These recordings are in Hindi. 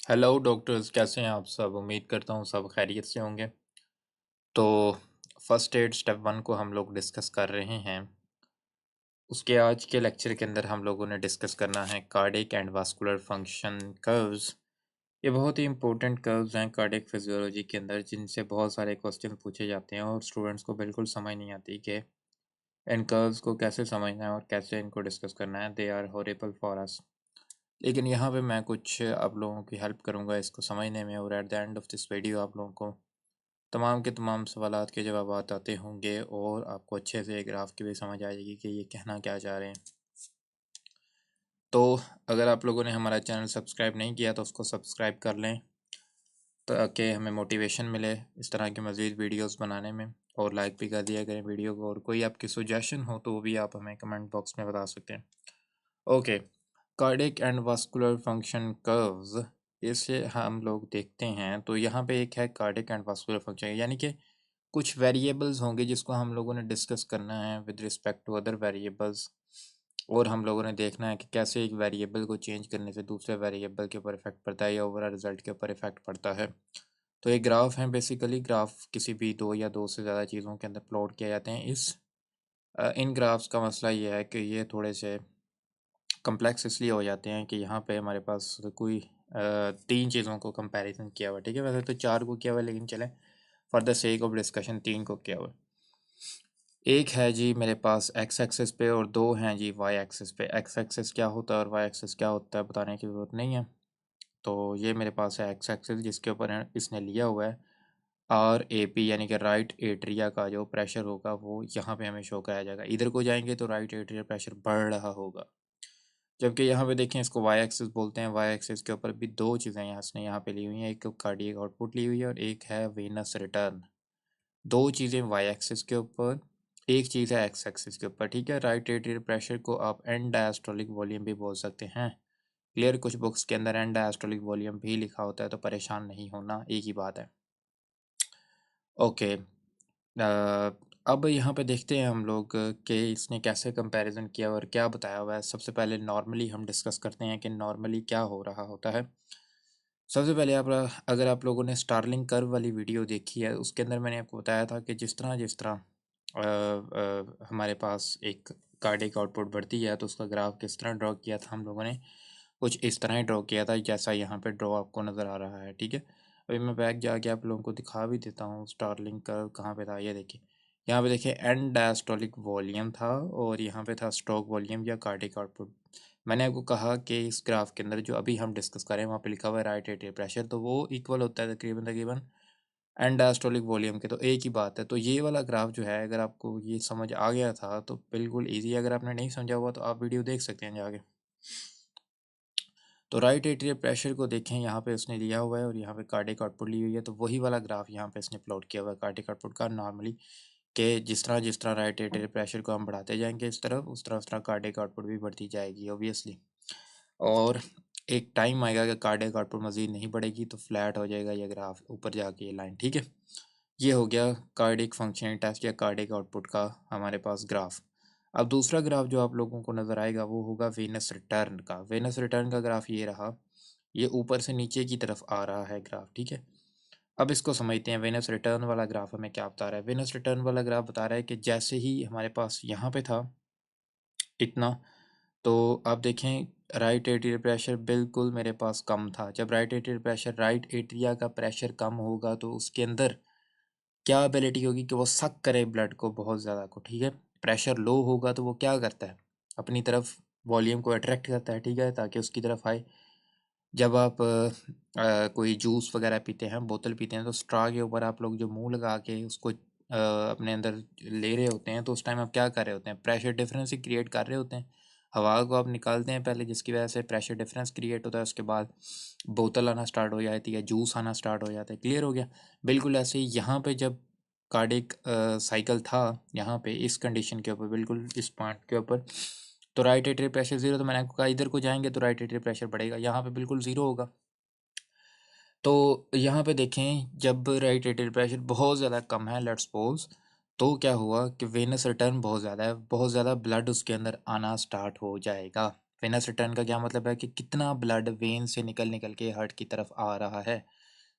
हेलो डॉक्टर्स, कैसे हैं आप सब? उम्मीद करता हूँ सब खैरियत से होंगे। तो फर्स्ट एड स्टेप वन को हम लोग डिस्कस कर रहे हैं। उसके आज के लेक्चर के अंदर हम लोगों ने डिस्कस करना है cardiac and vascular function curves. ये बहुत ही इंपॉर्टेंट कर्व्स हैं कार्डिक फिजियोलॉजी के अंदर, जिनसे बहुत सारे क्वेश्चन पूछे जाते हैं और स्टूडेंट्स को बिल्कुल समझ नहीं आती कि इन कर्व्स को कैसे समझना है और कैसे इनको डिस्कस करना है। They are horrible for us. लेकिन यहाँ पे मैं कुछ आप लोगों की हेल्प करूँगा इसको समझने में, और at the end of this video आप लोगों को तमाम के तमाम सवालात के जवाब आते होंगे और आपको अच्छे से ग्राफ की भी समझ आ जाएगी कि ये कहना क्या चाह रहे हैं। तो अगर आप लोगों ने हमारा चैनल सब्सक्राइब नहीं किया तो उसको सब्सक्राइब कर लें, ताकि हमें मोटिवेशन मिले इस तरह के मज़ीद वीडियोस बनाने में। और लाइक भी कर दिया करें वीडियो को, और कोई आपकी सुजेशन हो तो वो भी आप हमें कमेंट बॉक्स में बता सकते हैं। Okay, cardiac and vascular function curves, इसे हम लोग देखते हैं। तो यहाँ पे एक है कार्डिक एंड वास्कुलर फंक्शन, यानी कि कुछ वेरिएबल्स होंगे जिसको हम लोगों ने डिस्कस करना है with respect to other variables, और हम लोगों ने देखना है कि कैसे एक वेरिएबल को चेंज करने से दूसरे वेरिएबल के ऊपर इफेक्ट पड़ता है या ओवरऑल रिजल्ट के ऊपर इफेक्ट पड़ता है। तो ये ग्राफ हैं, बेसिकली ग्राफ किसी भी दो या दो से ज़्यादा चीज़ों के अंदर प्लॉट किए जाते हैं। इन ग्राफ्स का मसला ये है कि ये थोड़े से कम्प्लेक्स इसलिए हो जाते हैं कि यहाँ पे हमारे पास कोई तीन चीज़ों को कंपैरिजन किया हुआ है। ठीक है, वैसे तो चार को किया हुआ है, लेकिन चलें for the sake of discussion तीन को किया हुआ है। एक है जी मेरे पास एक्स एक्सिस पे और दो हैं जी वाई एक्सिस पे। एक्स एक्सिस क्या होता है और वाई एक्सिस क्या होता है बताने की ज़रूरत नहीं है। तो ये मेरे पास है एक्स एक्सिस, जिसके ऊपर इसने लिया हुआ है आर ए पी, यानी कि राइट एट्रिया का जो प्रेशर होगा वो यहाँ पे हमें शो कराया जाएगा। इधर को जाएंगे तो राइट एट्रिया प्रेशर बढ़ रहा होगा, जबकि यहाँ पे देखें इसको वाई एक्सिस बोलते हैं। वाई एक्सिस के ऊपर भी दो चीज़ें यहाँ पे ली हुई हैं, एक कार्डियक आउटपुट ली हुई है और एक है वेनस रिटर्न। दो चीज़ें वाई एक्सिस के ऊपर, एक चीज़ है एक्स एक्सिस के ऊपर। ठीक है, राइट एट्रियल प्रेशर को आप एंड डायस्टोलिक वॉल्यूम भी बोल सकते हैं। क्लियर, कुछ बुक्स के अंदर एंड डायस्टोलिक वॉल्यूम भी लिखा होता है, तो परेशान नहीं होना, एक ही बात है। ओके, अब यहाँ पे देखते हैं हम लोग कि इसने कैसे कंपैरिजन किया और क्या बताया हुआ है। सबसे पहले नॉर्मली हम डिस्कस करते हैं कि नॉर्मली क्या हो रहा होता है। सबसे पहले आप, अगर आप लोगों ने स्टारलिंग कर्व वाली वीडियो देखी है, उसके अंदर मैंने आपको बताया था कि जिस तरह हमारे पास एक कार्डिक आउटपुट बढ़ती है तो उसका ग्राफ किस तरह ड्रॉ किया था हम लोगों ने। कुछ इस तरह ही ड्रॉ किया था जैसा यहाँ पे ड्रॉ आपको नज़र आ रहा है। ठीक है, अभी मैं बैक जाके आप लोगों को दिखा भी देता हूँ स्टारलिंग कर्व कहाँ पे था। ये देखिए, यहाँ पे देखिए एंड डायस्टोलिक वॉल्यूम था और यहाँ पे था स्ट्रोक वॉल्यूम या कार्डिक आउटपुट। मैंने आपको कहा कि इस ग्राफ के अंदर जो अभी हम डिस्कस करें वहाँ पे लिखा हुआ है राइट एट्रियल प्रेशर, तो वो इक्वल होता है तकरीबन तकरीबन एंड डायस्टोलिक वॉल्यूम के। तो एक ही बात है। तो ये वाला ग्राफ जो है, अगर आपको ये समझ आ गया था तो बिल्कुल ईजी। अगर आपने नहीं समझा हुआ तो आप वीडियो देख सकते हैं जाके। तो राइट एट्रियल प्रेशर को देखें, यहाँ पे उसने लिया हुआ है और यहाँ पे कार्डिक आउटपुट ली हुई है। तो वही वाला ग्राफ यहाँ पे इसने प्लॉट किया हुआ है कार्डिक आउटपुट का नॉर्मली, कि जिस तरह राइट एट्रियल प्रेशर को हम बढ़ाते जाएंगे इस तरफ, उस तरह कार्डिक आउटपुट भी बढ़ती जाएगी ऑब्वियसली। और एक टाइम आएगा कि कार्डिक आउटपुट मज़ीद नहीं बढ़ेगी तो फ्लैट हो जाएगा ये ग्राफ ऊपर जाके, ये लाइन। ठीक है, ये हो गया कार्डिक फंक्शन टेस्ट या कार्डिक आउटपुट का हमारे पास ग्राफ। अब दूसरा ग्राफ जो आप लोगों को नज़र आएगा वो होगा वेनस रिटर्न का। वेनस रिटर्न का ग्राफ ये रहा, ये ऊपर से नीचे की तरफ आ रहा है ग्राफ। ठीक है, अब इसको समझते हैं। वेनस रिटर्न वाला ग्राफ हमें क्या बता रहा है? वेनस रिटर्न वाला ग्राफ बता रहा है कि जैसे ही हमारे पास यहाँ पे था इतना, तो आप देखें राइट एट्रियल प्रेशर बिल्कुल मेरे पास कम था। जब right atrial pressure, right atria का प्रेशर कम होगा तो उसके अंदर क्या एबिलिटी होगी कि वो सक करे ब्लड को बहुत ज़्यादा को। ठीक है, प्रेशर लो होगा तो वो क्या करता है, अपनी तरफ वॉल्यूम को अट्रैक्ट करता है। ठीक है, ताकि उसकी तरफ आए। जब आप कोई जूस वगैरह पीते हैं, बोतल पीते हैं, तो स्ट्रॉ के ऊपर आप लोग जो मुंह लगा के उसको अपने अंदर ले रहे होते हैं, तो उस टाइम आप क्या कर रहे होते हैं? प्रेशर डिफरेंस ही क्रिएट कर रहे होते हैं। हवा को आप निकालते हैं पहले, जिसकी वजह से प्रेशर डिफरेंस क्रिएट होता है। उसके बाद बोतल आना स्टार्ट हो जाती है, जूस आना स्टार्ट हो जाता है। क्लियर हो गया? बिल्कुल ऐसे ही यहाँ पे जब कार्डिक साइकिल था, यहाँ पे इस कंडीशन के ऊपर, बिल्कुल इस पॉइंट के ऊपर, तो राइट एट्रियल प्रेशर जीरो। तो मैंने आपको कहा इधर को जाएंगे तो राइट एट्रियल प्रेशर बढ़ेगा, यहाँ पे बिल्कुल ज़ीरो होगा। तो यहाँ पे देखें, जब राइट एट्रियल प्रेशर बहुत ज़्यादा कम है, लेट्स सपोज, तो क्या हुआ कि वेनस रिटर्न बहुत ज़्यादा है, बहुत ज़्यादा ब्लड उसके अंदर आना स्टार्ट हो जाएगा। वेनस रिटर्न का क्या मतलब है कि कितना ब्लड वेन से निकल निकल के हार्ट की तरफ आ रहा है।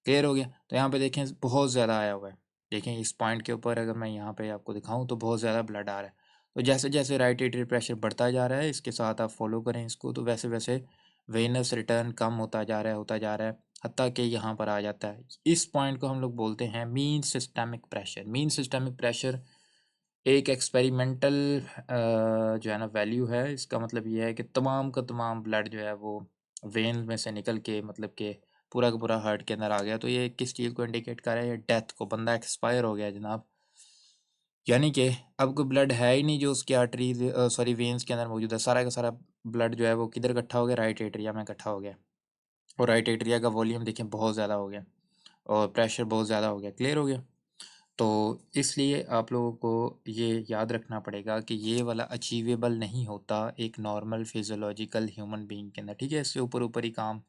क्लियर हो गया? तो यहाँ पे देखें बहुत ज़्यादा आया हुआ है। देखें इस पॉइंट के ऊपर अगर मैं यहाँ पे आपको दिखाऊं तो बहुत ज़्यादा ब्लड आ रहा है। तो जैसे जैसे राइट एट्रियल प्रेशर बढ़ता जा रहा है, इसके साथ आप फॉलो करें इसको, तो वैसे वैसे वेनस रिटर्न कम होता जा रहा है, होता जा रहा है, हत्ता कि यहाँ पर आ जाता है। इस पॉइंट को हम लोग बोलते हैं mean systemic pressure. Mean systemic pressure एक एक्सपेरिमेंटल जो है ना वैल्यू है। इसका मतलब ये है कि तमाम का तमाम ब्लड जो है वो वेन में से निकल के मतलब कि पूरा का पूरा हार्ट के अंदर आ गया। तो ये किस चीज़ को इंडिकेट कर रहा है? ये डेथ को, बंदा एक्सपायर हो गया जनाब। यानी कि अब कोई ब्लड है ही नहीं जो उसकी आर्टरीज सॉरी वेन्स के अंदर मौजूद है। सारा का सारा ब्लड जो है वो किधर इकट्ठा हो गया? राइट एट्रिया में इकट्ठा हो गया। और राइट एट्रिया का वॉल्यूम देखें बहुत ज़्यादा हो गया और प्रेशर बहुत ज़्यादा हो गया। क्लियर हो गया? तो इसलिए आप लोगों को ये याद रखना पड़ेगा कि ये वाला अचीवेबल नहीं होता एक नॉर्मल फिजियोलॉजिकल ह्यूमन बीइंग के अंदर। ठीक है, इससे ऊपर ऊपर ही काम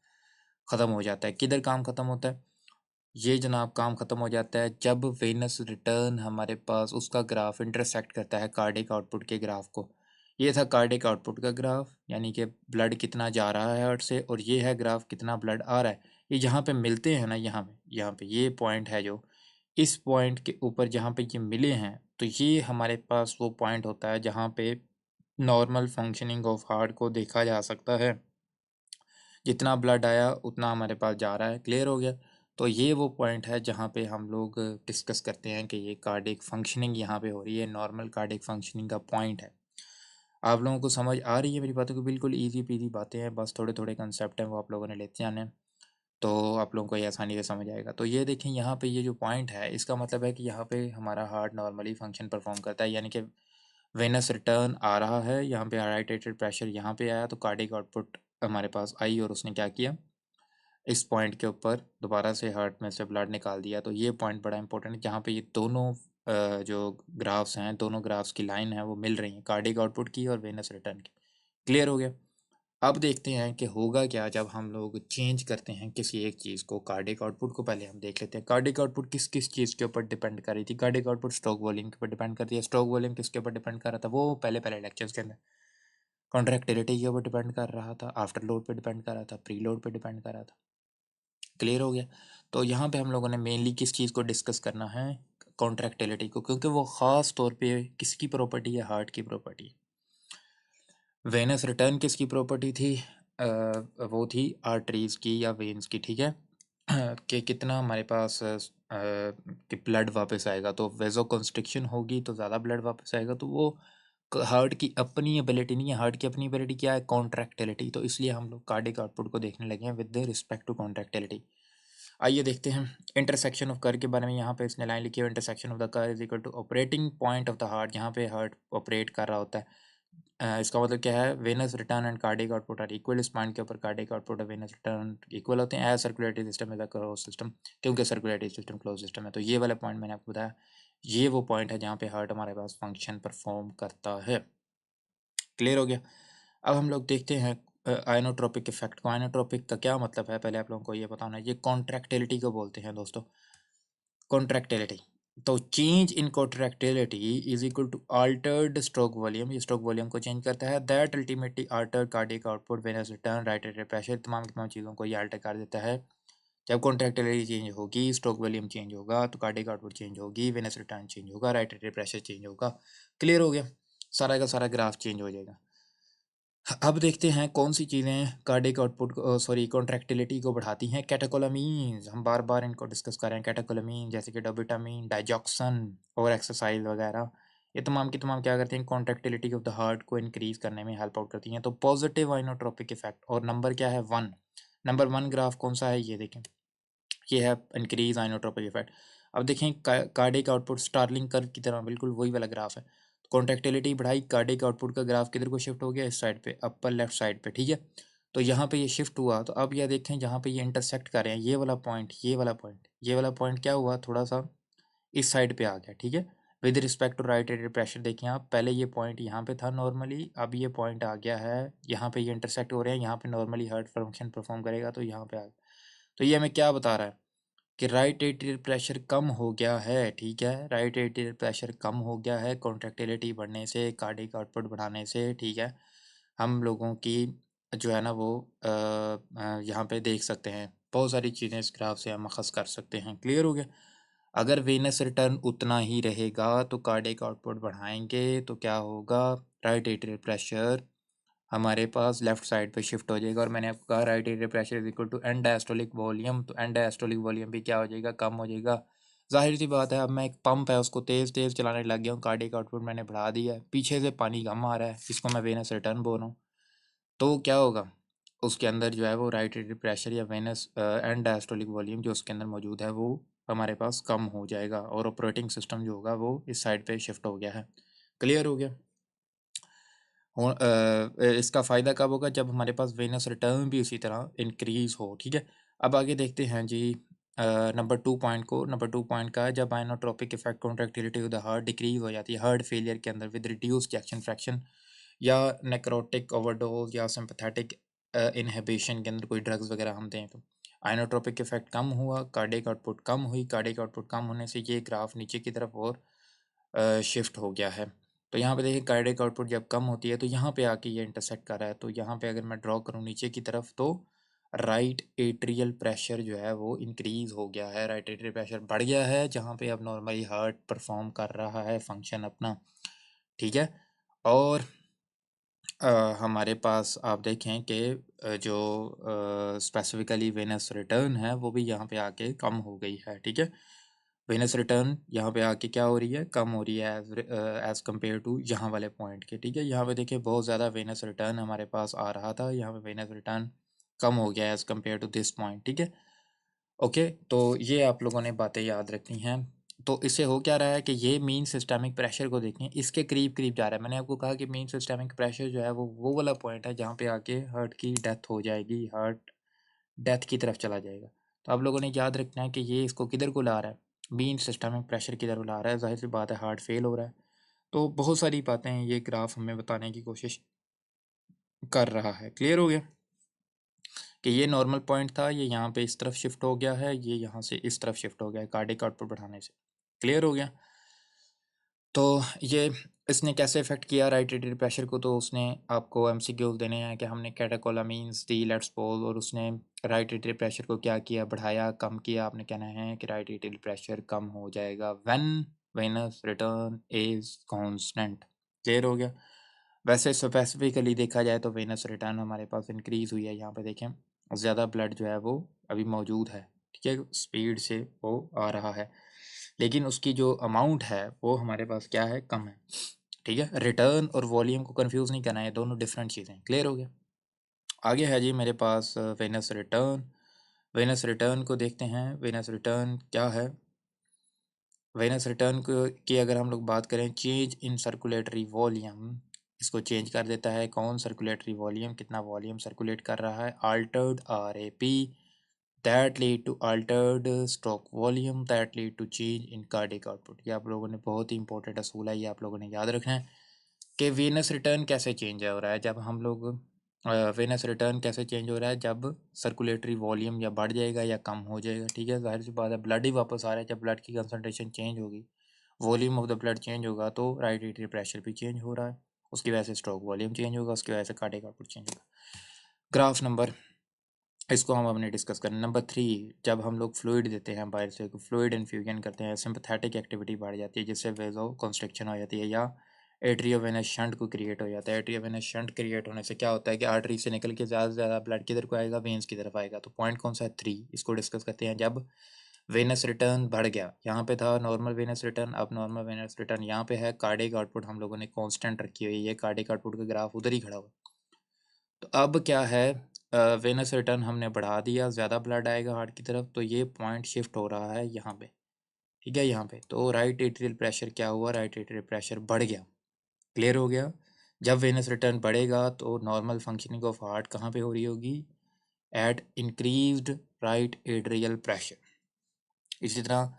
ख़त्म हो जाता है। किधर काम ख़त्म होता है? ये जनाब काम ख़त्म हो जाता है जब वेनस रिटर्न हमारे पास उसका ग्राफ इंटरसेक्ट करता है कार्डिक आउटपुट के ग्राफ को। ये था कार्डिक आउटपुट का ग्राफ, यानी कि ब्लड कितना जा रहा है हार्ट से, और ये है ग्राफ कितना ब्लड आ रहा है। ये जहाँ पे मिलते हैं ना, यहाँ पे ये पॉइंट है जो इस पॉइंट के ऊपर जहाँ पे ये मिले हैं, तो ये हमारे पास वो पॉइंट होता है जहाँ पे नॉर्मल फंक्शनिंग ऑफ हार्ट को देखा जा सकता है। जितना ब्लड आया उतना हमारे पास जा रहा है। क्लियर हो गया? तो ये वो पॉइंट है जहाँ पे हम लोग डिस्कस करते हैं कि ये कार्डिक फंक्शनिंग यहाँ पे हो रही है, नॉर्मल कार्डिक फंक्शनिंग का पॉइंट है। आप लोगों को समझ आ रही है मेरी बातों को? बिल्कुल ईजी पीजी बातें हैं, बस थोड़े थोड़े कंसेप्ट हैं वो आप लोगों ने लेते जाने हैं, तो आप लोगों को ये आसानी से समझ आएगा। तो ये देखें यहाँ पे ये जो पॉइंट है, इसका मतलब है कि यहाँ पे हमारा हार्ट नॉर्मली फंक्शन परफॉर्म करता है, यानी कि वेनस रिटर्न आ रहा है, यहाँ पे राइट एट्रियल प्रेशर यहाँ पे आया, तो कार्डिक आउटपुट हमारे पास आई और उसने क्या किया, इस पॉइंट के ऊपर दोबारा से हार्ट में से ब्लड निकाल दिया। तो ये पॉइंट बड़ा इंपॉर्टेंट है जहाँ पे ये दोनों जो ग्राफ्स हैं, दोनों ग्राफ्स की लाइन है वो मिल रही हैं, कार्डिक आउटपुट की और वेनस रिटर्न की। क्लियर हो गया? अब देखते हैं कि होगा क्या जब हम लोग चेंज करते हैं किसी एक चीज़ को। कार्डिक आउटपुट को पहले हम देख लेते हैं। कार्डिक आउटपुट किस किस चीज़ के ऊपर डिपेंड कर रही थी? कार्डिक आउटपुट स्ट्रोक वॉल्यूम के ऊपर डिपेंड करती है। स्ट्रोक वॉल्यूम किसके ऊपर डिपेंड कर रहा था? वो पहले पहले लेक्चर्स के अंदर कॉन्ट्रैक्टिलिटी के ऊपर डिपेंड कर रहा था, आफ्टर लोड पे डिपेंड कर रहा था, प्री लोड पे डिपेंड कर रहा था। क्लियर हो गया? तो यहाँ पे हम लोगों ने मेनली किस चीज़ को डिस्कस करना है? कॉन्ट्रैक्टिलिटी को, क्योंकि वो ख़ास तौर पे किसकी प्रॉपर्टी है? हार्ट की प्रॉपर्टी। वेनस रिटर्न किसकी प्रॉपर्टी थी? वो थी आर्टरीज की या वेन्स की। ठीक है कि कितना हमारे पास कि ब्लड वापस आएगा। तो वेजो कंस्ट्रिक्शन होगी तो ज़्यादा ब्लड वापस आएगा। तो वो हार्ट की अपनी एबिलिटी नहीं है। हार्ट की अपनी एबिलिटी क्या है? कॉन्ट्रैक्टिलिटी। तो इसलिए हम लोग कार्डिक आउटपुट को देखने लगे हैं विद रिस्पेक्ट टू कॉन्ट्रैक्टिलिटी। आइए देखते हैं इंटरसेक्शन ऑफ कर के बारे में। यहाँ पे इसने लाइन लिखी है, intersection of the curve is equal to operating point of the heart, जहाँ पे हार्ट ऑपरेट कर रहा होता है। इसका मतलब क्या है? Venous return and cardiac output are equal. इस पॉइंट के ऊपर कार्डिक आउटपुट और वेनस रिटर्न इक्वल होते हैं as circulatory system is a close system, क्योंकि सर्कुलेटरी सिस्टम क्लोज सिस्टम है। तो ये वाला पॉइंट मैंने आपको बताया, ये वो पॉइंट है जहाँ पे हार्ट हमारे पास फंक्शन परफॉर्म करता है। क्लियर हो गया? अब हम लोग देखते हैं आयनोट्रोपिक इफेक्ट को। आयनोट्रोपिक का क्या मतलब है पहले आप लोगों को ये बताना है। ये कॉन्ट्रैक्टिलिटी को बोलते हैं दोस्तों, कॉन्ट्रैक्टिलिटी। तो change in contractility is equal to altered stroke volume. ये स्ट्रोक वॉल्यूम को चेंज करता है। That ultimately alter cardiac output venous return right atrial pressure, तमाम की तमाम चीज़ों को ये अल्टर कर देता है। जब कॉन्ट्रैक्टिलिटी चेंज होगी, स्ट्रोक वॉल्यूम चेंज होगा, तो कार्डिक आउटपुट चेंज होगी, वेनस रिटर्न चेंज होगा, राइट एट्रियल प्रेशर चेंज होगा। क्लियर हो गया? सारा का सारा ग्राफ चेंज हो जाएगा। अब देखते हैं कौन सी चीज़ें कार्डिक आउटपुट को सॉरी कॉन्ट्रैक्टिलिटी को बढ़ाती हैं। कैटेकोलामीन्स, हम बार बार इनको डिस्कस कर रहे हैं। कैटेकोलामीन जैसे कि डोपामिन, डाइजॉक्सन और एक्सरसाइज वगैरह, ये तमाम की तमाम क्या करती हैं? कॉन्ट्रैक्टिलिटी ऑफ द हार्ट को इंक्रीज करने में हेल्प आउट करती हैं। तो पॉजिटिव आइनोट्रोपिक इफेक्ट, और नंबर क्या है? 1। नंबर 1 ग्राफ कौन सा है? ये देखें, ये है इंक्रीज आइनोट्रोपिक इफेक्ट। अब देखें कार्डिक आउटपुट स्टारलिंग कर्व की तरह बिल्कुल वही वाला ग्राफ है। कॉन्ट्रैक्टिलिटी बढ़ाई, कार्डिक आउटपुट का ग्राफ किधर को शिफ्ट हो गया? इस साइड पे, अपर लेफ्ट साइड पे। ठीक है, तो यहाँ पे ये शिफ्ट हुआ। तो अब ये देखें जहाँ पे ये इंटरसेक्ट कर रहे हैं, ये वाला पॉइंट, ये वाला पॉइंट, ये वाला पॉइंट क्या हुआ? थोड़ा सा इस साइड पे आ गया। ठीक है, with respect to right atrial pressure देखें आप, पहले ये पॉइंट यहाँ पे था नॉर्मली, अब ये पॉइंट आ गया है यहाँ पे, ये इंटरसेक्ट हो रहे हैं, यहाँ पे नॉर्मली हार्ट फंक्शन परफॉर्म करेगा, तो यहाँ पे आ गया। तो ये हमें क्या बता रहा है कि राइट एट्रियल प्रेशर कम हो गया है। ठीक है, राइट एट्रियल प्रेशर कम हो गया है कॉन्ट्रैक्टिलिटी बढ़ने से, कार्डिक आउटपुट बढ़ाने से। ठीक है, हम लोगों की जो है ना वो यहाँ पे देख सकते हैं। बहुत सारी चीज़ें इस ग्राफ से हम अख़ज़ कर सकते हैं। क्लियर हो गया? अगर वेनस रिटर्न उतना ही रहेगा तो कार्डियक आउटपुट बढ़ाएँगे तो क्या होगा? राइट एट्रियल प्रेशर हमारे पास लेफ़्ट साइड पे शिफ्ट हो जाएगा और मैंने आपको कहा right atrial pressure is equal to end diastolic volume, तो एंड डायस्टोलिक वॉल्यूम भी क्या हो जाएगा? कम हो जाएगा। ज़ाहिर-सी बात है, अब मैं एक पंप है उसको तेज़-तेज़ चलाने लग गया हूँ, कार्डियक आउटपुट मैंने बढ़ा दिया है, पीछे से पानी कम आ रहा है, जिसको मैं वेनस रिटर्न बोल रहा हूँ। तो क्या होगा? उसके अंदर जो है वो राइट एट्रियल प्रेशर या वेनस एंड डायस्टोलिक वॉल्यूम जो उसके अंदर मौजूद है वो हमारे पास कम हो जाएगा और ऑपरेटिंग सिस्टम जो होगा वो इस साइड पे शिफ्ट हो गया है। क्लियर हो गया? इसका फ़ायदा कब होगा? जब हमारे पास वेनस रिटर्न भी उसी तरह इंक्रीज़ हो, ठीक है? अब आगे देखते हैं जी नंबर 2 पॉइंट को। नंबर 2 पॉइंट का है जब inotropic effect contractility of the heart decrease हो जाती है, हार्ट फेलियर के अंदर विद रिड्यूस्ड इजेक्शन फ्रैक्शन या नेक्रोटिक ओवरडोज़ या सिम्पैथेटिक इन्हिबिशन के अंदर कोई ड्रग्स वगैरह हम दें तो। आइनोट्रोपिक इफ़ेक्ट कम हुआ, कार्डियक आउटपुट कम हुई, कार्डियक आउटपुट कम होने से ये ग्राफ नीचे की तरफ और शिफ्ट हो गया है। तो यहाँ पे देखिए कार्डियक आउटपुट जब कम होती है तो यहाँ पे आके ये इंटरसेक्ट कर रहा है, तो यहाँ पे अगर मैं ड्रॉ करूँ नीचे की तरफ तो राइट एट्रियल प्रेशर जो है वो इंक्रीज़ हो गया है, राइट एट्रियल प्रेशर बढ़ गया है, जहाँ पे अब नॉर्मली हार्ट परफॉर्म कर रहा है फंक्शन अपना, ठीक है? और अ, हमारे पास आप देखें कि जो स्पेसिफिकली वेनस रिटर्न है वो भी यहाँ पे आके कम हो गई है, ठीक है? वेनस रिटर्न यहाँ पे आके क्या हो रही है? कम हो रही है एज़ कम्पेयर टू यहाँ वाले पॉइंट के, ठीक है? यहाँ पे देखिए बहुत ज़्यादा वेनस रिटर्न हमारे पास आ रहा था, यहाँ पे वेनस रिटर्न कम हो गया है as compare to this point, ठीक है? ओके, तो ये आप लोगों ने बातें याद रखनी हैं। तो इससे हो क्या रहा है कि ये मीन सिस्टेमिक प्रेशर को देखें, इसके करीब-करीब जा रहा है। मैंने आपको कहा कि मीन सिस्टेमिक प्रेशर जो है वो वाला पॉइंट है जहाँ पे आके हार्ट की डेथ हो जाएगी, हार्ट डेथ की तरफ चला जाएगा। तो आप लोगों ने याद रखना है कि ये इसको किधर को ला रहा है, मीन सिस्टेमिक प्रेशर की तरफ ला रहा है। ज़ाहिर-सी बात है हार्ट फेल हो रहा है। तो बहुत सारी बातें ये ग्राफ हमें बताने की कोशिश कर रहा है। क्लियर हो गया? कि ये नॉर्मल पॉइंट था, ये यहाँ पे इस तरफ शिफ्ट हो गया है, ये यहाँ से इस तरफ शिफ्ट हो गया है कार्डियक आउटपुट बढ़ाने से। क्लियर हो गया? तो ये इसने कैसे इफ़ेक्ट किया राइट एट्रियल प्रेशर को, तो उसने आपको एमसीक्यूज़ देने हैं कि हमने कैटेकोलामीन्स दी, लेट्स सपोज़, और उसने राइट एट्रियल प्रेशर को क्या किया, बढ़ाया, कम किया। आपने कहना है कि राइट एट्रियल प्रेशर कम हो जाएगा when Venus return is constant. Clear हो गया? वैसे स्पेसिफिकली देखा जाए तो वेनस रिटर्न हमारे पास इंक्रीज़ हुई है, यहाँ पे देखें ज़्यादा ब्लड जो है वो अभी मौजूद है, ठीक है? स्पीड से वो आ रहा है। लेकिन उसकी जो अमाउंट है वो हमारे पास क्या है? कम है, ठीक है? रिटर्न और वॉल्यूम को कंफ्यूज नहीं करना है, दोनों डिफरेंट चीज़ें। क्लियर हो गया? आगे है जी मेरे पास वेनस रिटर्न। वेनस रिटर्न को देखते हैं, वेनस रिटर्न क्या है? वेनस रिटर्न को की अगर हम लोग बात करें, चेंज इन सर्कुलेटरी वॉल्यूम, इसको चेंज कर देता है कौन? सर्कुलेटरी वॉल्यूम, कितना वॉल्यूम सर्कुलेट कर रहा है? Altered RAP that lead to altered stroke volume that lead to change in cardiac output. ये आप लोगों ने बहुत ही इंपॉर्टेंट असूल है, ये आप लोगों ने याद रखना है कि वेनस रिटर्न कैसे चेंज हो रहा है जब हम लोग वेनस रिटर्न कैसे चेंज हो रहा है जब सर्कुलेटरी वॉल्यूम या बढ़ जाएगा या कम हो जाएगा, ठीक है? ज़ाहिर सी बात है ब्लड ही वापस आ रहा है, जब ब्लड की कंसनट्रेशन चेंज होगी, volume of the blood change होगा तो राइट एट्रियल प्रेशर भी चेंज हो रहा है, उसकी वजह से स्ट्रोक वॉल्यूम चेंज होगा, उसकी वजह से कार्डियक आउटपुट चेंज होगा। ग्राफ नंबर, इसको हम अपने डिस्कस करें। नंबर 3, जब हम लोग फ्लूइड देते हैं बाहर से, फ्लूइड इन्फ्यूजन करते हैं, सिंपैथेटिक एक्टिविटी बढ़ जाती है जिससे वेजो कंस्ट्रिक्शन हो जाती है या एट्रियोवेनस शंट को क्रिएट हो जाता है। एट्रियोवेनस शंट क्रिएट होने से क्या होता है कि आर्टरी से निकल के ज़्यादा से ज़्यादा ब्लड किधर को आएगा? वेन्स की तरफ आएगा। तो पॉइंट कौन सा है? 3, इसको डिस्कस करते हैं। जब वेनस रिटर्न बढ़ गया, यहाँ पे था नॉर्मल वेनस रिटर्न, अब नॉर्मल वेनस रिटर्न यहाँ पे है, कार्डियक आउटपुट हम लोगों ने कांस्टेंट रखी हुई है, कार्डियक आउटपुट का ग्राफ उधर ही खड़ा हुआ। तो अब क्या है, वेनस रिटर्न हमने बढ़ा दिया, ज़्यादा ब्लड आएगा हार्ट की तरफ, तो ये पॉइंट शिफ्ट हो रहा है यहाँ पे, ठीक है? यहाँ पे तो राइट एट्रियल प्रेशर क्या हुआ? राइट एट्रियल प्रेशर बढ़ गया। क्लियर हो गया? जब वेनस रिटर्न बढ़ेगा तो नॉर्मल फंक्शनिंग ऑफ हार्ट कहाँ पे हो रही होगी? At increased right atrial pressure. इसी तरह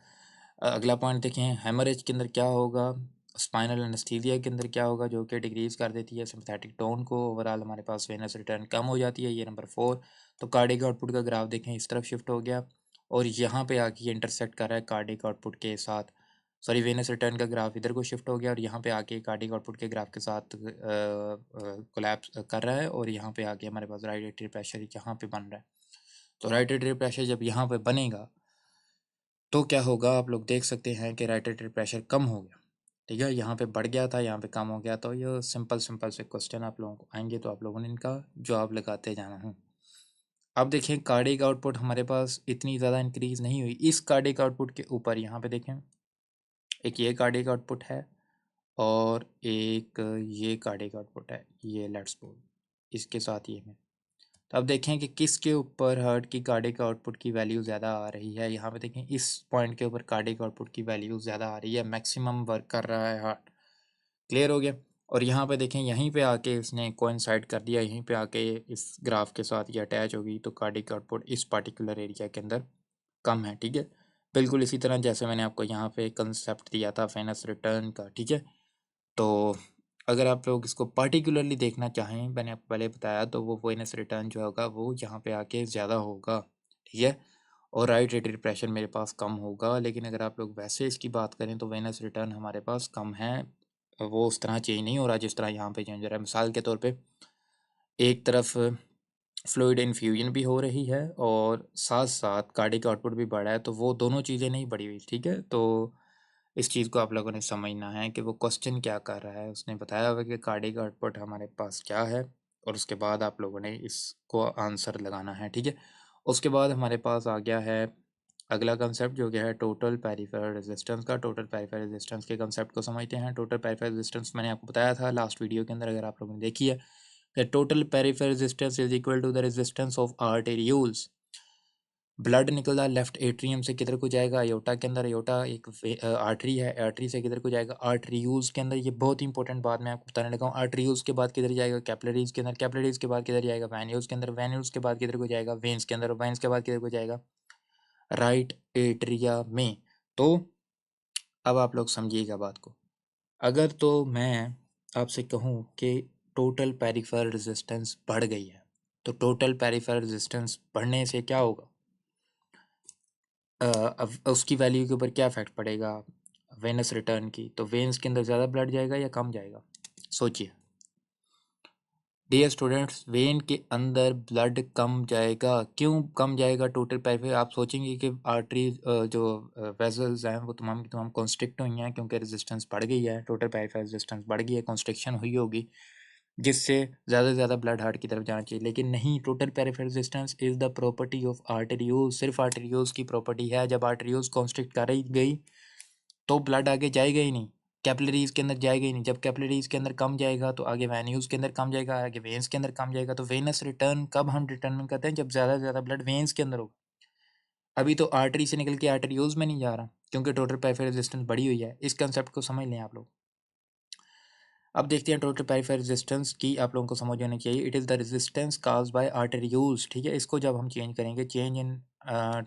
अगला पॉइंट देखें, हेमरेज के अंदर क्या होगा? स्पाइनल एनेस्थीसिया के अंदर क्या होगा जो कि डिक्रीज कर देती है सिम्पैथेटिक टोन को। ओवरऑल हमारे पास वेनस रिटर्न कम हो जाती है, ये नंबर 4। तो कार्डियक आउटपुट का ग्राफ देखें इस तरफ शिफ्ट हो गया और यहाँ पे आके ये इंटरसेक्ट कर रहा है कार्डियक आउटपुट के साथ, सॉरी वेनस रिटर्न का ग्राफ इधर को शिफ्ट हो गया और यहाँ पे आके कार्डिक आउटपुट के ग्राफ के साथ कोलैप्स कर रहा है, और यहाँ पे आके हमारे पास राइट एट्रियल प्रेशर यहाँ पे बन रहा है। तो राइट एट्रियल प्रेशर जब यहाँ पे बनेगा तो क्या होगा, आप लोग देख सकते हैं कि राइट एट्रियल प्रेशर कम हो गया, ठीक है, यहाँ पे बढ़ गया था, यहाँ पे कम हो गया। तो ये सिंपल सिंपल से क्वेश्चन आप लोगों को आएंगे तो आप लोगों ने इनका जवाब लगाते जाना है। अब देखें कार्डिक आउटपुट हमारे पास इतनी ज़्यादा इंक्रीज नहीं हुई, इस कार्डिक आउटपुट के ऊपर यहाँ पे देखें एक ये कार्डिक आउटपुट है और एक ये कार्डिक आउटपुट है, ये लेट्स बोल इसके साथ ये में। तो अब देखें कि किसके ऊपर हार्ट की कार्डिक आउटपुट की वैल्यू ज़्यादा आ रही है। यहाँ पे देखें इस पॉइंट के ऊपर कार्डिक आउटपुट की वैल्यू ज़्यादा आ रही है, मैक्सिमम वर्क कर रहा है हार्ट। क्लियर हो गया। और यहाँ पे देखें यहीं पे आके इसने कोइंसाइड कर दिया, यहीं पे आके इस ग्राफ के साथ ये अटैच होगी, तो कार्डिक आउटपुट इस पार्टिकुलर एरिया के अंदर कम है, ठीक है। बिल्कुल इसी तरह जैसे मैंने आपको यहाँ पे कंसेप्ट दिया था वेनस रिटर्न का, ठीक है। तो अगर आप लोग इसको पार्टिकुलरली देखना चाहें, मैंने आपको पहले बताया, तो वो वेनस रिटर्न जो होगा वो यहाँ पे आके ज़्यादा होगा, ठीक है, और राइट एट्रियल प्रेशर मेरे पास कम होगा। लेकिन अगर आप लोग वैसे इसकी बात करें तो वेनस रिटर्न हमारे पास कम है, वो उस तरह चेंज नहीं हो रहा जिस तरह यहाँ पे चेंज हो रहा है। मिसाल के तौर पे एक तरफ फ्लूइड इन्फ्यूजन भी हो रही है और साथ साथ कार्डिक आउटपुट भी बढ़ा है, तो वो दोनों चीज़ें नहीं बढ़ी हुई, ठीक है। तो इस चीज़ को आप लोगों ने समझना है कि वो क्वेश्चन क्या कर रहा है। उसने बताया हुआ कि कार्डिक आउटपुट हमारे पास क्या है, और उसके बाद आप लोगों ने इसको आंसर लगाना है, ठीक है। उसके बाद हमारे पास आ गया है अगला कंसेप्ट जो क्या है टोटल पेरिफेरल रेजिस्टेंस का। टोटल पेरिफेरल रेजिस्टेंस के कंसेप्ट को समझते हैं। टोटल पेरिफेरल रेजिस्टेंस मैंने आपको बताया था लास्ट वीडियो के अंदर, अगर आप लोगों ने देखी है, कि total peripheral resistance is equal to the resistance of arterioles. Blood निकल रहा लेफ्ट एट्रियम से किधर को जाएगा, अयोटा के अंदर, अयोटा एक आर्टरी है, आर्टरी से किधर को जाएगा, आर्टरीयूज के अंदर। ये बहुत इंपॉर्टेंट बात मैं आपको बताने लगा हूँ। आर्टरीयूज के बाद किधर जाएगा, कैपिलरीज के अंदर, कैपिलरीज के बाद किधर जाएगा, वैन्यूज के अंदर, वैन्यूज के बाद किधर को जाएगा, वेन्स के अंदर, वेन्स के बाद किधर को जाएगा, राइट एट्रिया में। तो अब आप लोग समझिएगा बात को। अगर तो मैं आपसे कहूँ कि टोटल पेरिफेरल रेजिस्टेंस बढ़ गई है, तो टोटल पेरिफेरल रेजिस्टेंस बढ़ने से क्या होगा, अब उसकी वैल्यू के ऊपर क्या इफेक्ट पड़ेगा वेनस रिटर्न की। तो वेन्स के अंदर ज़्यादा ब्लड जाएगा या कम जाएगा, सोचिए। डियर स्टूडेंट्स, वेन के अंदर ब्लड कम जाएगा। क्यों कम जाएगा टोटल पेरिफेरल? आप सोचेंगे कि आर्टरी जो वेसल्स हैं वो तमाम की तमाम कॉन्स्ट्रिक्ट हुई हैं क्योंकि रेजिस्टेंस बढ़ गई है, टोटल पेरिफेरल रेजिस्टेंस बढ़ गई है, कॉन्स्ट्रिक्शन हुई होगी, जिससे ज़्यादा से ज़्यादा ब्लड हार्ट की तरफ जाना चाहिए। लेकिन नहीं, total peripheral resistance is the property of arterioles. सिर्फ आर्टेरियोज की प्रॉपर्टी है। जब आर्टेरियोज कॉन्स्ट्रिक्ट कर ही गई तो ब्लड आगे जाएगा ही नहीं, कैपिलरीज के अंदर जाएगा ही नहीं। जब कैपिलरीज के अंदर कम जाएगा तो आगे वैन्यूज के अंदर कम जाएगा, आगे वेन्स के अंदर कम जाएगा। तो वेनस रिटर्न कब हम डिटरमिन करते हैं, जब ज़्यादा से ज़्यादा ब्लड वेन्स के अंदर होगा। अभी तो आर्टरी से निकल के आर्टेरियोज में नहीं जा रहा क्योंकि टोटल पेरिफेरल रेजिस्टेंस बढ़ी हुई है। इस कंसेप्ट को समझ लें आप लोग। अब देखते हैं टोटल पेरिफेरल रेजिस्टेंस की आप लोगों को समझ होनी चाहिए। It is the resistance caused by arterioles, ठीक है। इसको जब हम चेंज करेंगे, change in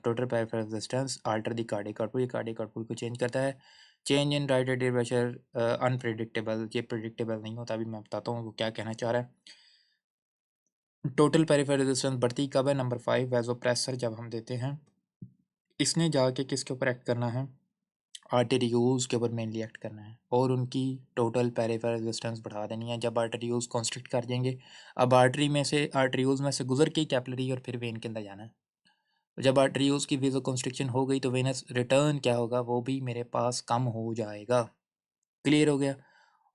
total peripheral resistance alter the cardiac output, ये कार्डिक आउटपुट को चेंज करता है। Change in right atrial pressure unpredictable, ये प्रिडिक्टेबल नहीं होता। अभी मैं बताता हूँ वो क्या कहना चाह रहा है। टोटल पेरिफेरल रेजिस्टेंस बढ़ती कब है, नंबर 5 वैसोप्रेसर जब हम देते हैं, इसने जाके किसके ऊपर एक्ट करना है, आर्टेरियोज के ऊपर मेनली एक्ट करना है और उनकी टोटल पेरिफेरल रेजिस्टेंस बढ़ा देनी है जब आर्टेरियोज कॉन्स्ट्रिक्ट कर देंगे। अब आर्टरी में से, आर्टेरियोज में से गुजर के कैपिलरी और फिर वेन के अंदर जाना है। तो जब आर्टेरियोज की वेजो कॉन्स्ट्रिक्शन हो गई तो वेनस रिटर्न क्या होगा, वो भी मेरे पास कम हो जाएगा। क्लियर हो गया।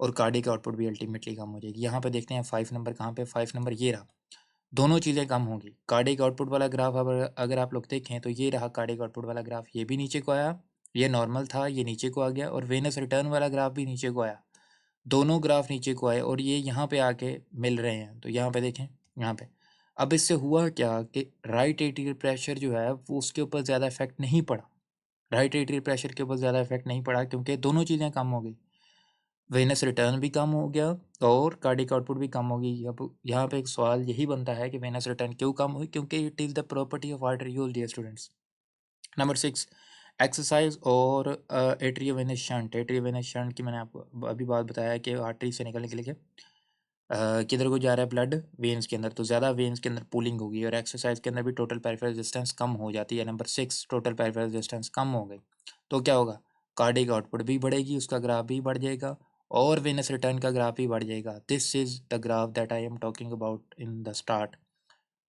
और कार्डिक आउटपुट भी अल्टीमेटली कम हो जाएगी। यहाँ पे देखते हैं 5 नंबर कहाँ पे, 5 नंबर ये रहा। दोनों चीज़ें कम होंगी। कार्डिक आउटपुट वाला ग्राफ अगर आप लोग देखें तो ये रहा कार्डिक आउटपुट वाला ग्राफ, ये भी नीचे को आया, ये नॉर्मल था, ये नीचे को आ गया, और वेनस रिटर्न वाला ग्राफ भी नीचे को आया। दोनों ग्राफ नीचे को आए और ये यहाँ पे आके मिल रहे हैं। तो यहाँ पे देखें, यहाँ पे अब इससे हुआ क्या कि राइट एट्रियल प्रेशर जो है वो उसके ऊपर ज़्यादा इफेक्ट नहीं पड़ा। राइट एट्रियल प्रेशर के ऊपर ज़्यादा इफेक्ट नहीं पड़ा क्योंकि दोनों चीज़ें कम हो गई। वेनस रिटर्न भी कम हो गया और कार्डिक आउटपुट भी कम होगी। अब यहाँ पे एक सवाल यही बनता है कि वेनस रिटर्न क्यों कम हुई, क्योंकि it is the property of arteriole, dear students. Number 6 exercise और एट्रियोवेनस शंट। एट्रियोवेनस शंट की मैंने आपको अभी बात बताया कि आर्टरी से निकलने के लिए किधर को जा रहा है ब्लड, वेन्स के अंदर, तो ज़्यादा वेन्स के अंदर पूलिंग होगी और एक्सरसाइज के अंदर भी टोटल पेरिफेरल रेजिस्टेंस कम हो जाती है। नंबर 6 टोटल पेरिफेरल रेजिस्टेंस कम हो गई तो क्या होगा, कार्डिक आउटपुट भी बढ़ेगी, उसका ग्राफ भी बढ़ जाएगा और वेनस रिटर्न का ग्राफ भी बढ़ जाएगा। This is the graph that I am talking about in the start.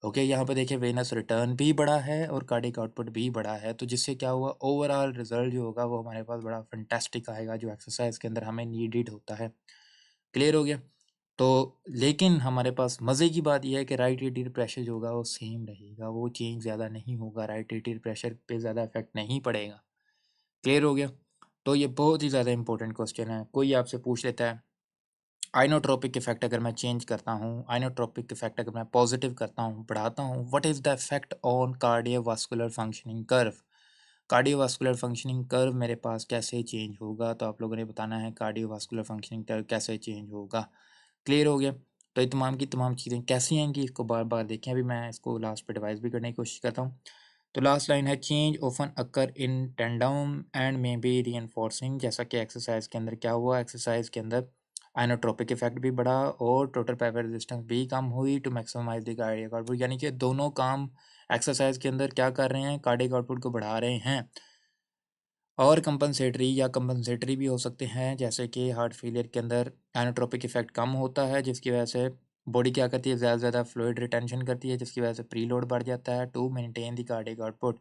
Okay, यहाँ पे देखिए वेनस रिटर्न भी बढ़ा है और कार्डिक आउटपुट भी बढ़ा है, तो जिससे क्या हुआ, ओवरऑल रिजल्ट जो होगा वो हमारे पास बड़ा फंटेस्टिक आएगा, जो एक्सरसाइज के अंदर हमें नीडेड होता है। क्लियर हो गया? तो लेकिन हमारे पास मज़े की बात यह है कि राइट एटियर प्रेशर जो होगा वो सेम रहेगा, वो चेंज ज़्यादा नहीं होगा, राइट एटियर प्रेशर पे ज़्यादा इफेक्ट नहीं पड़ेगा। क्लियर हो गया? तो ये बहुत ही ज़्यादा इंपॉर्टेंट क्वेश्चन है। कोई आपसे पूछ लेता है आइनोट्रोपिक इफेक्ट अगर मैं चेंज करता हूँ, आइनोट्रोपिक इफेक्ट अगर मैं पॉजिटिव करता हूँ, बढ़ाता हूँ, what is the effect on cardiovascular functioning curve. Cardiovascular functioning curve मेरे पास कैसे चेंज होगा, तो आप लोगों ने बताना है कार्डियोवास्कुलर फंक्शनिंग कर्व कैसे चेंज होगा। क्लियर हो गया? तो ये तमाम की तमाम चीज़ें कैसी आएंगी, इसको बार बार देखें। अभी मैं इसको लास्ट पे डिवाइस भी करने की कोशिश करता हूँ। तो लास्ट लाइन है change often occur in tandem and may be री, जैसा कि एक्सरसाइज के अंदर क्या हुआ, एक्सरसाइज के अंदर आइनोट्रोपिक इफेक्ट भी बढ़ा और टोटल पाइपर रेजिस्टेंस भी कम हुई to maximize the cardiac output, यानी कि दोनों काम एक्सरसाइज के अंदर क्या कर रहे हैं, कार्डियक आउटपुट को बढ़ा रहे हैं। और कंपनसेटरी या कंपनसेटरी भी हो सकते हैं, जैसे कि हार्ट फेलियर के अंदर एनोट्रोपिक इफेक्ट कम होता है, जिसकी वजह से बॉडी क्या करती है, ज़्यादा से ज़्यादा फ्लूइड रिटेंशन करती है, जिसकी वजह से प्री लोड बढ़ जाता है to maintain the cardiac output.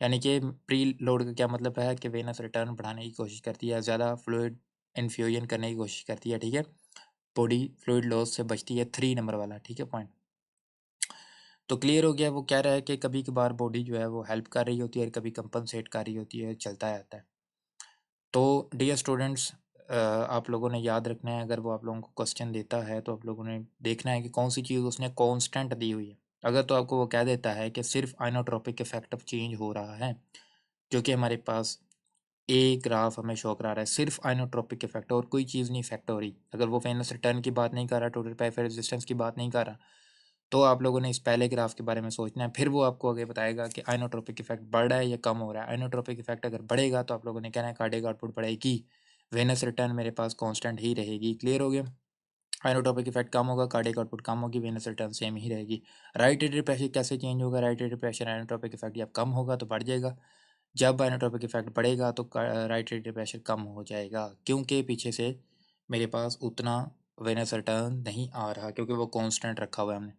यानी कि प्री लोड का क्या मतलब है कि वेनस रिटर्न बढ़ाने की कोशिश करती है, ज़्यादा फ्लूइड इन्फ्यूजन करने की कोशिश करती है, ठीक है, बॉडी फ्लूइड लॉस से बचती है, 3 नंबर वाला, ठीक है पॉइंट। तो क्लियर हो गया? वो कह रहा है कि कभी कभार बॉडी जो है वो हेल्प कर रही होती है और कभी कंपनसेट कर रही होती है, चलता रहता है। तो डियर स्टूडेंट्स, आप लोगों ने याद रखना है, अगर वो आप लोगों को क्वेश्चन देता है तो आप लोगों ने देखना है कि कौन सी चीज़ उसने कांस्टेंट दी हुई है। अगर तो आपको वो कह देता है कि सिर्फ आइनोट्रोपिक इफेक्ट ऑफ चेंज हो रहा है, जो कि हमारे पास ए ग्राफ हमें शो करा रहा है, सिर्फ आइनोट्रोपिक इफेक्ट और कोई चीज़ नहीं इफेक्ट हो रही, अगर वो फेनस रिटर्न की बात नहीं कर रहा, टोटल पाइपर रेजिस्टेंस की बात नहीं कर रहा, तो आप लोगों ने इस पहले ग्राफ के बारे में सोचना है। फिर वो आपको आगे बताएगा कि आइनोट्रोपिक इफेक्ट बढ़ रहा है या कम हो रहा है। आइनोट्रोपिक इफेक्ट अगर बढ़ेगा तो आप लोगों ने कहना है कार्डियक आउटपुट बढ़ेगी, वेनस रिटर्न मेरे पास कांस्टेंट ही रहेगी। क्लियर हो गया? आइनोट्रोपिक इफेक्ट कम होगा, कार्डियक आउटपुट कम होगी, वेनस रिटर्न सेम ही रहेगी। राइट एट्रियल प्रेशर कैसे चेंज होगा, right atrial pressure inotropic effect जब कम होगा तो बढ़ जाएगा, जब आइनोट्रोपिक इफेक्ट बढ़ेगा तो राइट एट्रियल प्रेशर कम हो जाएगा, क्योंकि पीछे से मेरे पास उतना वेनस रिटर्न नहीं आ रहा, क्योंकि वो कांस्टेंट रखा हुआ है हमने।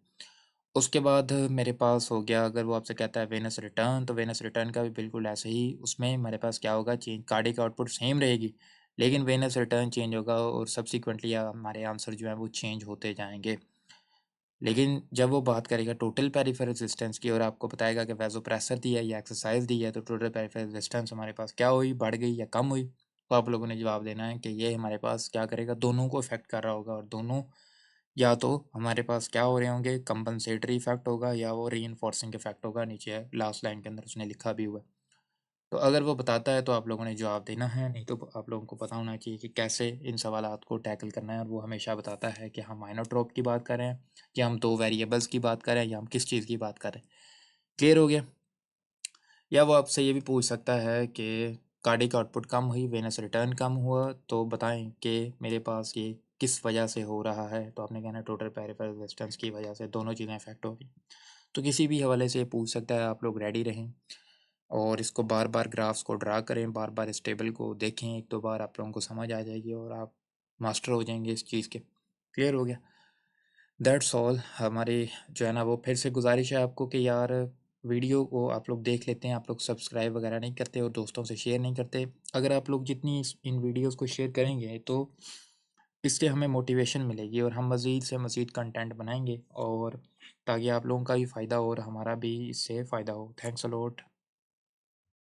उसके बाद मेरे पास हो गया, अगर वो आपसे कहता है वेनस रिटर्न, तो वेनस रिटर्न का भी बिल्कुल ऐसे ही, उसमें मेरे पास क्या होगा, चेंज कार्डियक आउटपुट सेम रहेगी, लेकिन वेनस रिटर्न चेंज होगा और सब्सिक्वेंटली हमारे आंसर जो है वो चेंज होते जाएंगे। लेकिन जब वो बात करेगा टोटल पेरिफेरल रेजिस्टेंस की और आपको बताएगा कि वैसोप्रेसर दी है या एक्सरसाइज दी है, तो टोटल पेरिफेरल रेजिस्टेंस हमारे पास क्या हुई, बढ़ गई या कम हुई, तो आप लोगों ने जवाब देना है कि ये हमारे पास क्या करेगा, दोनों को इफेक्ट कर रहा होगा, और दोनों या तो हमारे पास क्या हो रहे होंगे, कंपनसेटरी इफेक्ट होगा या वो रीइंफोर्सिंग इफेक्ट होगा, नीचे है लास्ट लाइन के अंदर उसने लिखा भी हुआ है। तो अगर वो बताता है तो आप लोगों ने जवाब देना है, नहीं तो आप लोगों को पता होना चाहिए कि कैसे इन सवालात को टैकल करना है, और वो हमेशा बताता है कि हम आइनोट्रोप की बात कर रहे हैं या हम दो वेरिएबल्स की बात कर रहे हैं या हम किस चीज़ की बात कर रहे हैं। क्लियर हो गया? या वो आपसे ये भी पूछ सकता है कि कार्डिक आउटपुट कम हुई, वेनस रिटर्न कम हुआ, तो बताएं कि मेरे पास ये किस वजह से हो रहा है, तो आपने कहना टोटल पेरिफेरल रेजिस्टेंस की वजह से, दोनों चीज़ें इफेक्ट हो रही। तो किसी भी हवाले से पूछ सकता है, आप लोग रेडी रहें और इसको बार बार ग्राफ्स को ड्रा करें, बार बार इस टेबल को देखें, एक दो बार आप लोगों को समझ आ जाएगी और आप मास्टर हो जाएंगे इस चीज़ के। क्लियर हो गया? That's all. हमारी जो है ना, वो फिर से गुजारिश है आपको कि यार वीडियो को आप लोग देख लेते हैं, आप लोग सब्सक्राइब वगैरह नहीं करते और दोस्तों से शेयर नहीं करते। अगर आप लोग जितनी इन वीडियोस को शेयर करेंगे तो इससे हमें मोटिवेशन मिलेगी और हम मज़ीद से मज़ीद कंटेंट बनाएंगे, और ताकि आप लोगों का भी फ़ायदा हो और हमारा भी इससे फ़ायदा हो। Thanks a lot.